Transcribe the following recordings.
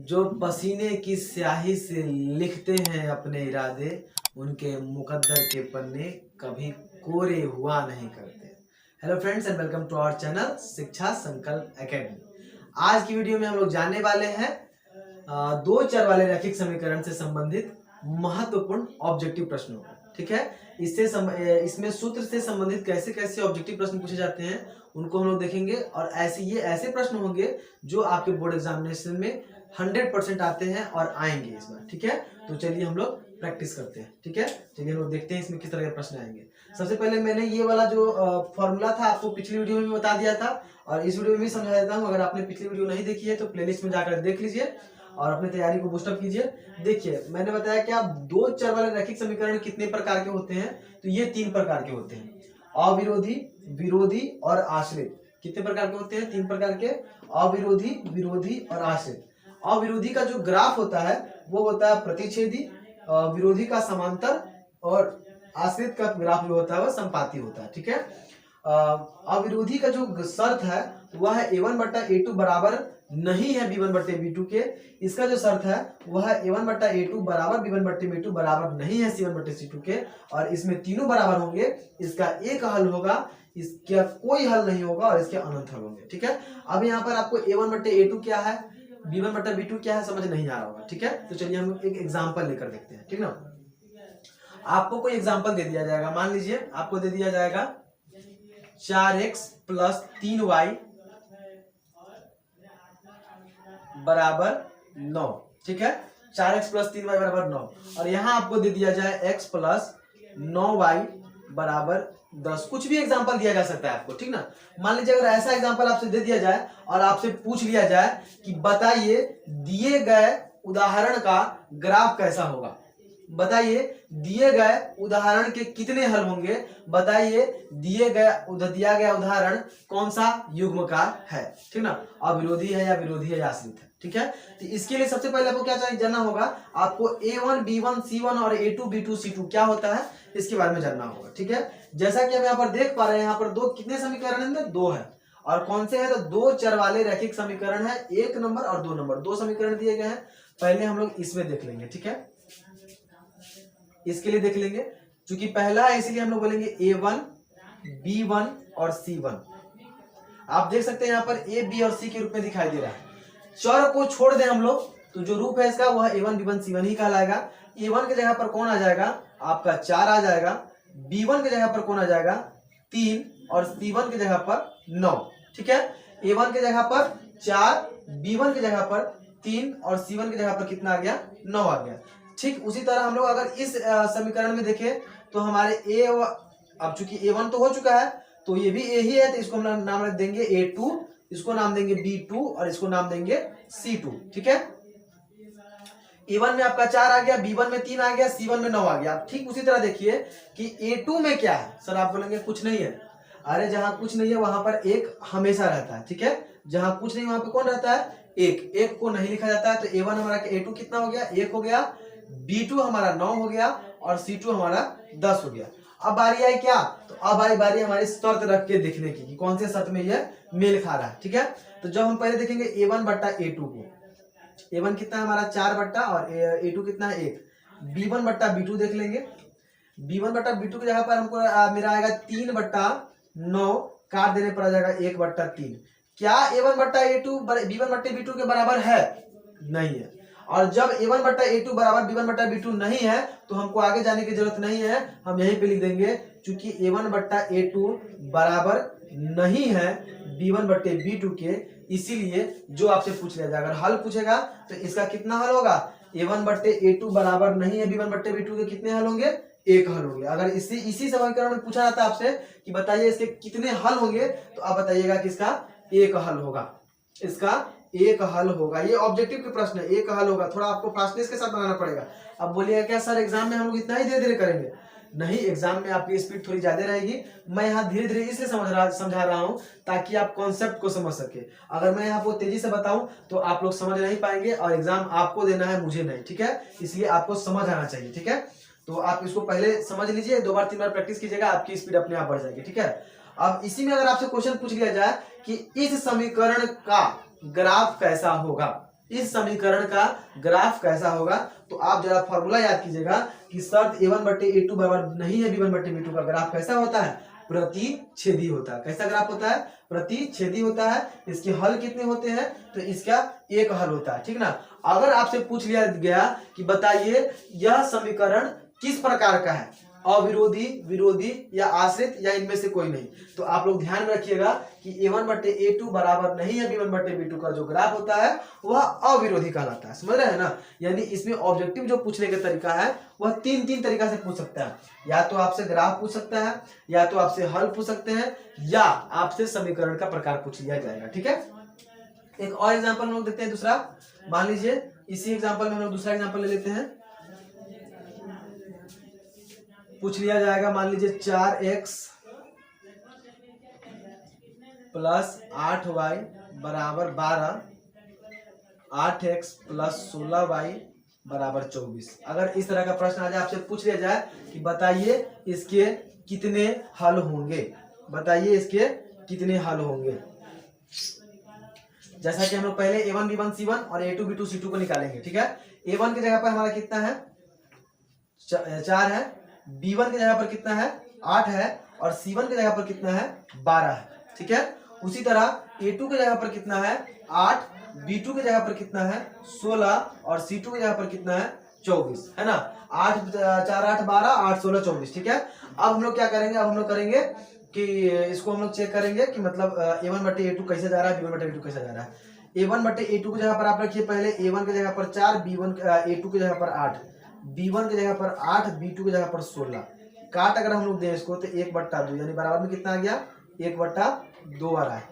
जो पसीने की स्याही से लिखते हैं अपने इरादे, उनके मुकद्दर के पन्ने कभी कोरे हुआ नहीं करते। Hello friends and welcome to our channel Shiksha Sankalp academy. आज की वीडियो में हम लोग जानने वाले हैं दो चर वाले रैखिक समीकरण से संबंधित महत्वपूर्ण ऑब्जेक्टिव प्रश्नों को। ठीक है, इसमें सूत्र से संबंधित कैसे कैसे ऑब्जेक्टिव प्रश्न पूछे जाते हैं उनको हम लोग देखेंगे, और ये ऐसे प्रश्न होंगे जो आपके बोर्ड एग्जामिनेशन में 100% आते हैं और आएंगे इस बार। ठीक है, तो चलिए हम लोग प्रैक्टिस करते हैं। ठीक है, चलिए हम लोग देखते हैं इसमें किस तरह के प्रश्न आएंगे। सबसे पहले मैंने ये वाला जो फॉर्मूला था आपको पिछली वीडियो में भी बता दिया था, और इस वीडियो में भी समझा देता हूँ। अगर आपने पिछली वीडियो नहीं देखी है तो प्लेलिस्ट में जाकर देख लीजिए और अपनी तैयारी को बूस्टअप कीजिए। देखिए, मैंने बताया कि आप दो चर वाले रैखिक समीकरण कितने प्रकार के होते हैं, तो ये 3 प्रकार के होते हैं। अविरोधी, विरोधी और आश्रित। कितने प्रकार के होते हैं? 3 प्रकार के। अविरोधी, विरोधी और आश्रित। अविरोधी का जो ग्राफ होता है वो होता है प्रतिच्छेदी, विरोधी का समांतर, और आश्रित का ग्राफ जो होता है वो संपाती होता है। ठीक है, अविरोधी का जो शर्त है वह है a1 बट्टा a2 बराबर नहीं है b1 बट्टे b2 के। इसका जो शर्त है वह है a1 बट्टा a2 बराबर b1 बट्टे b2 बराबर नहीं है c1 बट्टे c2 के, और इसमें तीनों बराबर होंगे। इसका एक हल होगा, इसका कोई हल नहीं होगा, और इसके अनंत हल होंगे। ठीक है, अब यहाँ पर आपको a1 बट्टे a2 क्या है, b1 बट्टा b2 क्या है, समझ नहीं आ रहा होगा। ठीक है, तो चलिए हम एक एग्जाम्पल लेकर देखते हैं। ठीक ना, आपको कोई एग्जाम्पल दे दिया जाएगा। मान लीजिए आपको दे दिया जाएगा 4x प्लस 3y बराबर 9। ठीक है, 4x प्लस 3y बराबर 9, और यहां आपको दे दिया जाए x प्लस 9y बराबर 10। कुछ भी एग्जांपल दिया जा सकता है आपको। ठीक ना, मान लीजिए अगर ऐसा एग्जांपल आपसे दे दिया जाए और आपसे पूछ लिया जाए कि बताइए दिए गए उदाहरण का ग्राफ कैसा होगा, बताइए दिए गए उदाहरण के कितने हल होंगे, बताइए दिया गया उदाहरण कौन सा युग्म का है। ठीक ना, अविरोधी है या विरोधी है या आश्रित है। ठीक है, तो इसके लिए सबसे पहले आपको क्या चाहिए जानना होगा, आपको a1 b1 c1 और a2 b2 c2 क्या होता है इसके बारे में जानना होगा। ठीक है, जैसा कि हम यहाँ पर देख पा रहे हैं, यहाँ पर दो कितने समीकरण है, 2 है, और कौन से है तो 2 चर वाले रैखिक समीकरण है, 1 नंबर और 2 नंबर, 2 समीकरण दिए गए हैं। पहले हम लोग इसमें देख लेंगे। ठीक है, इसके लिए देख लेंगे, क्योंकि पहला है इसलिए हम लोग बोलेंगे a1 b1 और c1। आप देख सकते हैं यहाँ पर a b और c के रूप में दिखाई दे रहा है। चर को छोड़ दें हम लोग तो जो रूप है इसका वह a1 b1 c1 ही कहलाएगा। a1 के जगह पर कौन आ जाएगा, आपका 4 आ जाएगा, b1 के जगह पर कौन आ जाएगा 3, और c1 के जगह पर 9। ठीक है, a1 के जगह पर 4, b1 के जगह पर 3 और c1 के जगह पर कितना आ गया, 9 आ गया। ठीक उसी तरह हम लोग अगर इस समीकरण में देखें तो हमारे अब चूंकि a1 तो हो चुका है तो ये भी a ही है, तो इसको हम नाम रख देंगे a2, इसको नाम देंगे b2 और इसको नाम देंगे c2। ठीक है, a1 में आपका 4 आ गया, b1 में 3 आ गया, c1 में 9 आ गया। ठीक उसी तरह देखिए कि a2 में क्या है, सर आप बोलेंगे कुछ नहीं है। अरे जहां कुछ नहीं है वहां पर एक हमेशा रहता है। ठीक है, जहां कुछ नहीं वहां पे कौन रहता है, एक को नहीं लिखा जाता है। तो a1 हमारा a2 कितना हो गया, 1 हो गया, b2 हमारा 9 हो गया, और c2 हमारा 10 हो गया। अब बारी आई क्या, तो अब आई बारी हमारी शर्त रख के देखने की कि कौन से शर्त में यह मेल खा रहा है। ठीक है, तो जब हम पहले देखेंगे a1 बट्टा a2 को, a1 कितना है हमारा 4 बट्टा, और a2 कितना है 1। b1 बट्टा b2 देख लेंगे, b1 बट्टा b2 की जगह पर हमको मेरा आएगा 3 बट्टा 9, काट देने पर आ जाएगा 1 बट्टा 3। क्या a1 बट्टा a2 b1 बट्टे b2 के बराबर है, नहीं है। और जब a1 बट्टा a2 बराबर b1 बट्टा b2 नहीं है तो हमको आगे जाने की जरूरत नहीं है, हम यहीं पे लिख देंगे क्योंकि a1 बट्टा a2 बराबर नहीं है b1 बट्टे b2 के, इसीलिए जो आपसे पूछ लिया जाएगा, अगर हल पूछेगा तो इसका कितना हल होगा, a1 बट्टे a2 बराबर नहीं है b1 बट्टे b2 के, कितने हल होंगे, एक हल होंगे। अगर इसी समीकरण में पूछा जाता है आपसे कि बताइए इसके कितने हल होंगे, तो आप बताइएगा कि इसका एक हल होगा, इसका एक हल होगा। ये ऑब्जेक्टिव के प्रश्न है, एक हल होगा। थोड़ा आपको फास्टनेस के साथ बनाना पड़ेगा। अब बोलिएगा क्या सर एग्जाम में हम लोग इतना ही धीरे धीरे करेंगे, नहीं, एग्जाम में आपकी स्पीड थोड़ी ज्यादा रहेगी। मैं यहाँ धीरे धीरे इसलिए समझा रहा हूँ ताकि आप कॉन्सेप्ट को समझ सके। अगर मैं यहाँ को तेजी से बताऊं तो आप लोग समझ नहीं पाएंगे, और एग्जाम आपको देना है, मुझे नहीं। ठीक है, इसलिए आपको समझ आना चाहिए। ठीक है, तो आप इसको पहले समझ लीजिए, 2 बार 3 बार प्रैक्टिस कीजिएगा, आपकी स्पीड अपने आप बढ़ जाएगी। ठीक है, अब इसी में अगर आपसे क्वेश्चन पूछ लिया जाए कि इस समीकरण का ग्राफ कैसा होगा, इस समीकरण का ग्राफ कैसा होगा। तो आप जरा फॉर्मूला याद कीजिएगा कि शर्त a1/a2 बराबर नहीं है b1/b2 का ग्राफ कैसा होता है, प्रतिच्छेदी होता है। कैसा ग्राफ होता है, प्रतिच्छेदी होता है। इसके हल कितने होते हैं, तो इसका एक हल होता है, ठीक ना। अगर आपसे पूछ लिया गया कि बताइए यह समीकरण किस प्रकार का है, अविरोधी, विरोधी या आश्रित या इनमें से कोई नहीं, तो आप लोग ध्यान में रखिएगा कि a1/a2 बराबर नहीं है b1/b2 का जो ग्राफ होता है वह अविरोधी कहलाता है। समझ रहे हैं ना। यानी इसमें ऑब्जेक्टिव जो पूछने का तरीका है वह तीन तरीका से पूछ सकता है। या तो आपसे ग्राफ पूछ सकता है, या तो आपसे हल पूछ सकते हैं, या आपसे समीकरण का प्रकार पूछ लिया जाएगा। ठीक है, एक और एग्जाम्पल हम लोग देखते हैं दूसरा। मान लीजिए इसी एग्जाम्पल में हम लोग दूसरा एग्जाम्पल ले लेते हैं। पूछ लिया जाएगा, मान लीजिए 4x प्लस 8y बराबर 12, 8x प्लस 16y बराबर 24। अगर इस तरह का प्रश्न आ जाए, आपसे पूछ लिया जाए कि बताइए इसके कितने हल होंगे, बताइए इसके कितने हल होंगे। जैसा कि हम लोग पहले a1 b1 c1 और a2 b2 c2 को निकालेंगे। ठीक है, a1 की जगह पर हमारा कितना है, 4 है, b1 की जगह पर कितना है, 8 है, और c1 की जगह पर कितना है, 12 है। ठीक है, उसी तरह a2 की जगह पर कितना है, 8, b2 की जगह पर कितना है, 16, और c2 की जगह पर कितना है, 24, है ना। 8 4 8 12, 8 16 24। ठीक है, अब हम लोग क्या करेंगे, अब हम लोग करेंगे कि इसको हम लोग चेक करेंगे कि मतलब a1/a2 कैसे जा रहा है, b1/b2 कैसे जा रहा है। a1/a2 की जगह पर आप रखिए पहले a1 की जगह पर 4, a2 की जगह पर 8, b1 की जगह पर 8, b2 की जगह पर 16। काट अगर हम लोग दें इसको तो 1/2, यानी बराबर में कितना आ गया, 1/2 आ रहा है,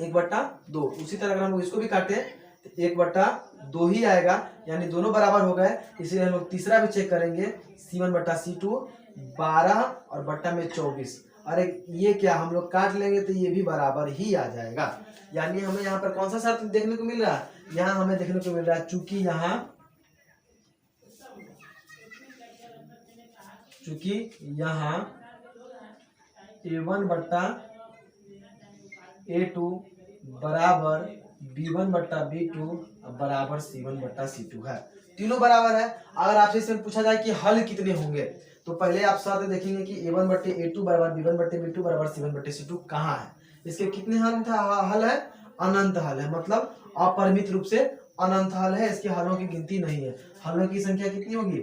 1/2। उसी तरह अगर हम लोग इसको भी काटे तो 1/2 ही आएगा, यानी दोनों बराबर हो गए। इसलिए हम लोग तीसरा भी चेक करेंगे, c1/c2 12 और बट्टा में 24। अरे ये क्या, हम लोग काट लेंगे तो ये भी बराबर ही आ जाएगा। यानी हमें यहाँ पर कौन सा शर्त देखने को मिल रहा है, यहाँ हमें देखने को मिल रहा है चूंकि यहाँ a1/a2 बराबर b1/b2 बराबर c1/c2 है, तीनों बराबर है। अगर आपसे इसमें पूछा जाए कि हल कितने होंगे, तो पहले आप साथ देखेंगे कि a1/a2 बराबर b1/b2 बराबर c1/c2 कहाँ है। इसके कितने हल है, अनंत हल है, मतलब अपरिमित रूप से अनंत हल है। इसके हलों की गिनती नहीं है। हलों की संख्या कितनी होगी,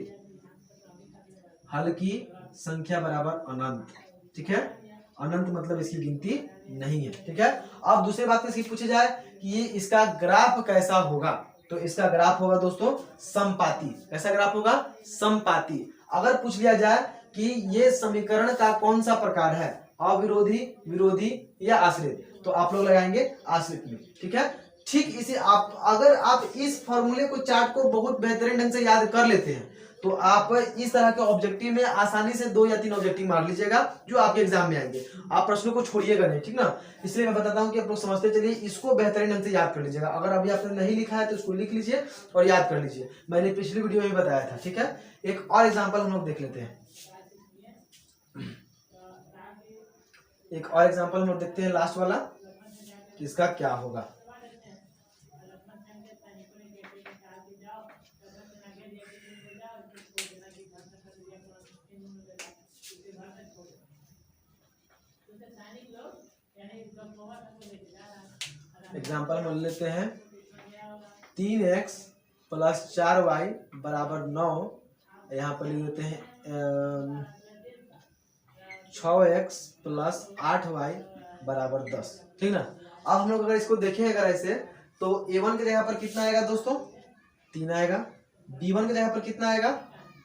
हल की संख्या बराबर अनंत। ठीक है, अनंत मतलब इसकी गिनती नहीं है। ठीक है, अब दूसरी बात इसकी पूछी जाए कि इसका ग्राफ कैसा होगा, तो इसका ग्राफ होगा दोस्तों समपाती। कैसा ग्राफ होगा, समपाती। अगर पूछ लिया जाए कि ये समीकरण का कौन सा प्रकार है, अविरोधी, विरोधी या आश्रित, तो आप लोग लगाएंगे आश्रित में। ठीक है, ठीक इसी आप अगर आप इस फॉर्मूले को, चार्ट को बहुत बेहतरीन ढंग से याद कर लेते हैं तो आप इस तरह के ऑब्जेक्टिव में आसानी से 2 या 3 ऑब्जेक्टिव मार लीजिएगा जो आपके एग्जाम में आएंगे। आप प्रश्नों को छोड़िएगा नहीं, ठीक ना। इसलिए मैं बताता हूं कि आप लोग समझते चलिए, इसको बेहतरीन ढंग से याद कर लीजिएगा। अगर अभी आपने नहीं लिखा है तो इसको लिख लीजिए और याद कर लीजिए, मैंने पिछली वीडियो में बताया था। ठीक है, एक और एग्जाम्पल हम लोग देख लेते हैं, एक और एग्जाम्पल हम लोग देखते हैं, लास्ट वाला, कि इसका क्या होगा। एग्जाम्पल हम लेते हैं 3x प्लस 4y बराबर 9, यहाँ पर लिख देते हैं 6x प्लस 8y बराबर 10। ठीक ना। अब हम लोग अगर इसको देखें अगर ऐसे, तो a1 की जगह पर कितना आएगा दोस्तों, 3 आएगा, b1 की जगह पर कितना आएगा,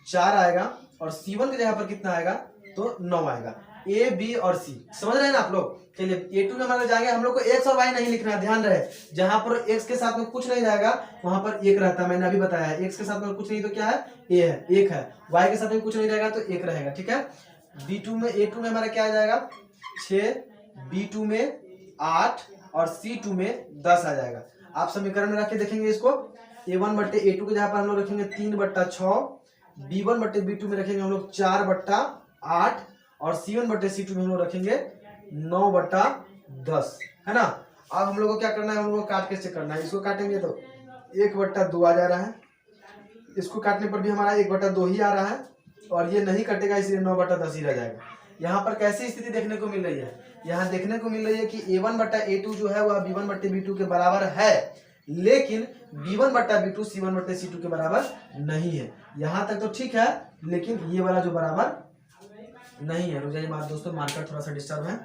4 आएगा, और c1 की जगह पर कितना आएगा, तो 9 आएगा। ए, बी और सी समझ रहे हैं ना आप लोग। चलिए A2 में हमारे जाएंगे, हम लोग को x और y नहीं लिखना है, ध्यान रहे। जहां पर x के साथ में कुछ नहीं जाएगा वहां पर 1 रहता है, मैंने अभी बताया है। x के साथ में कुछ नहीं तो क्या है, a है, 1 है। y के साथ में कुछ नहीं रहेगा तो 1 रहेगा। ठीक है, B2 में, A2 में हमारा क्या आ जाएगा, 6, B2 में 8 और C2 में 10 आ जाएगा। आप समीकरण में रख के देखेंगे इसको, A1/A2 की जगह पर हम लोग रखेंगे 3/6, B1/B2 में रखेंगे हम लोग 4/8, और C1/C2 में हम लोग रखेंगे 9/10, है ना। अब हम लोग को क्या करना है, हम लोग को काट के चेक करना है। इसको काटेंगे तो 1/2 आ जा रहा है, इसको काटने पर भी हमारा 1/2 ही आ रहा है, और ये नहीं कटेगा इसलिए 9/10 ही रह जाएगा। यहाँ पर कैसी स्थिति देखने को मिल रही है, यहाँ देखने को मिल रही है कि A1/A2 जो है वह B1/B2 के बराबर है, लेकिन B1/B2 C1/C2 के बराबर नहीं है। यहाँ तक तो ठीक है, लेकिन ये वाला जो बराबर नहीं है। रुक जाइए बात दोस्तों, मार्कर थोड़ा सा डिस्टर्ब है।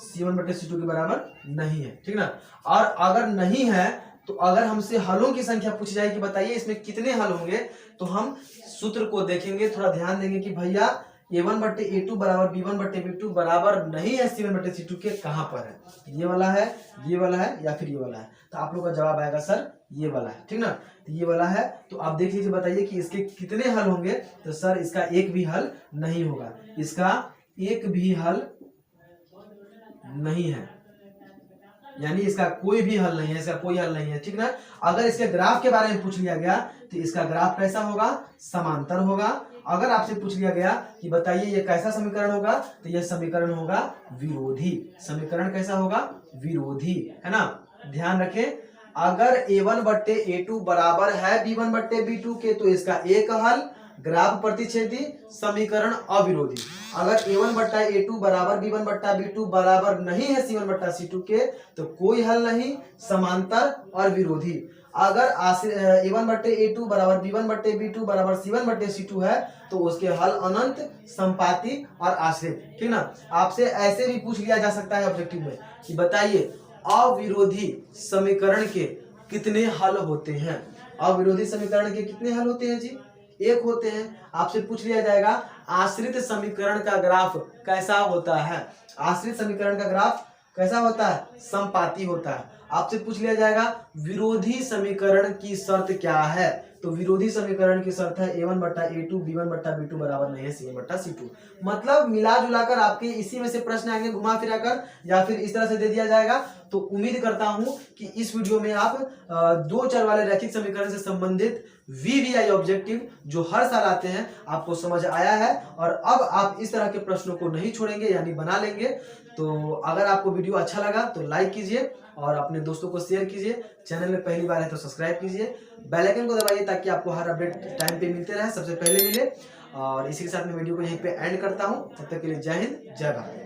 C1/C2 के बराबर नहीं है, ठीक ना। और अगर नहीं है तो अगर हमसे हलों की संख्या पूछी जाए कि बताइए इसमें कितने हल होंगे, तो हम सूत्र को देखेंगे, थोड़ा ध्यान देंगे कि भैया A1/A2 बराबर B1/B2 बराबर नहीं है C1/C2 के, कहां पर है, ये वाला है, ये वाला है, या फिर ये वाला है। तो आप लोग का जवाब आएगा सर ये वाला है, ठीक ना। तो ये वाला है, तो आप देख लीजिए, बताइए कि इसके कितने हल होंगे। तो सर इसका एक भी हल नहीं होगा, इसका एक भी हल नहीं है, यानी इसका कोई भी हल नहीं है, इसका कोई हल नहीं है, ठीक ना। अगर इसके ग्राफ के बारे में पूछ लिया गया तो इसका ग्राफ कैसा होगा, समांतर होगा। अगर आपसे पूछ लिया गया कि बताइए ये कैसा समीकरण होगा, तो यह समीकरण होगा विरोधी। समीकरण कैसा होगा, विरोधी, है ना। ध्यान रखें, अगर A1/A2 बराबर है B1/B2 के तो इसका एक हल, ग्राफ प्रतिच्छेदी, समीकरण अविरोधी। अगर A1/A2 बराबर B1/B2 बराबर नहीं है C1/C2 के तो कोई हल नहीं, समांतर और विरोधी। अगर A1/A2 बराबर B1/B2 बराबर C1/C2 है तो उसके हल अनंत, संपाती और आश्रित, ठीक ना। आपसे ऐसे भी पूछ लिया जा सकता है ऑब्जेक्टिव में कि बताइए अविरोधी समीकरण के कितने हल होते हैं। अविरोधी समीकरण के कितने हल होते हैं जी, एक होते हैं। आपसे पूछ लिया जाएगा आश्रित समीकरण का ग्राफ कैसा होता है, आश्रित समीकरण का ग्राफ कैसा होता है, संपाती होता है। आपसे पूछ लिया जाएगा विरोधी समीकरण की शर्त क्या है, तो विरोधी समीकरण की शर्त है A1/A2 B1/B2 बराबर नहीं है C1/C2। मतलब मिला जुलाकर आपके इसी में से प्रश्न आएंगे घुमा फिरा कर, या फिर इस तरह से दे दिया जाएगा। तो उम्मीद करता हूं कि इस वीडियो में आप दो चर वाले रैखिक समीकरण से संबंधित VVI ऑब्जेक्टिव जो हर साल आते हैं आपको समझ आया है, और अब आप इस तरह के प्रश्नों को नहीं छोड़ेंगे, यानी बना लेंगे। तो अगर आपको वीडियो अच्छा लगा तो लाइक कीजिए और अपने दोस्तों को शेयर कीजिए। चैनल में पहली बार है तो सब्सक्राइब कीजिए, बेल आइकन को दबाइए ताकि आपको हर अपडेट टाइम पे मिलते रहे, सबसे पहले मिले। और इसी के साथ मैं वीडियो को यहीं पे एंड करता हूं। तब तक के लिए जय हिंद, जय भारत।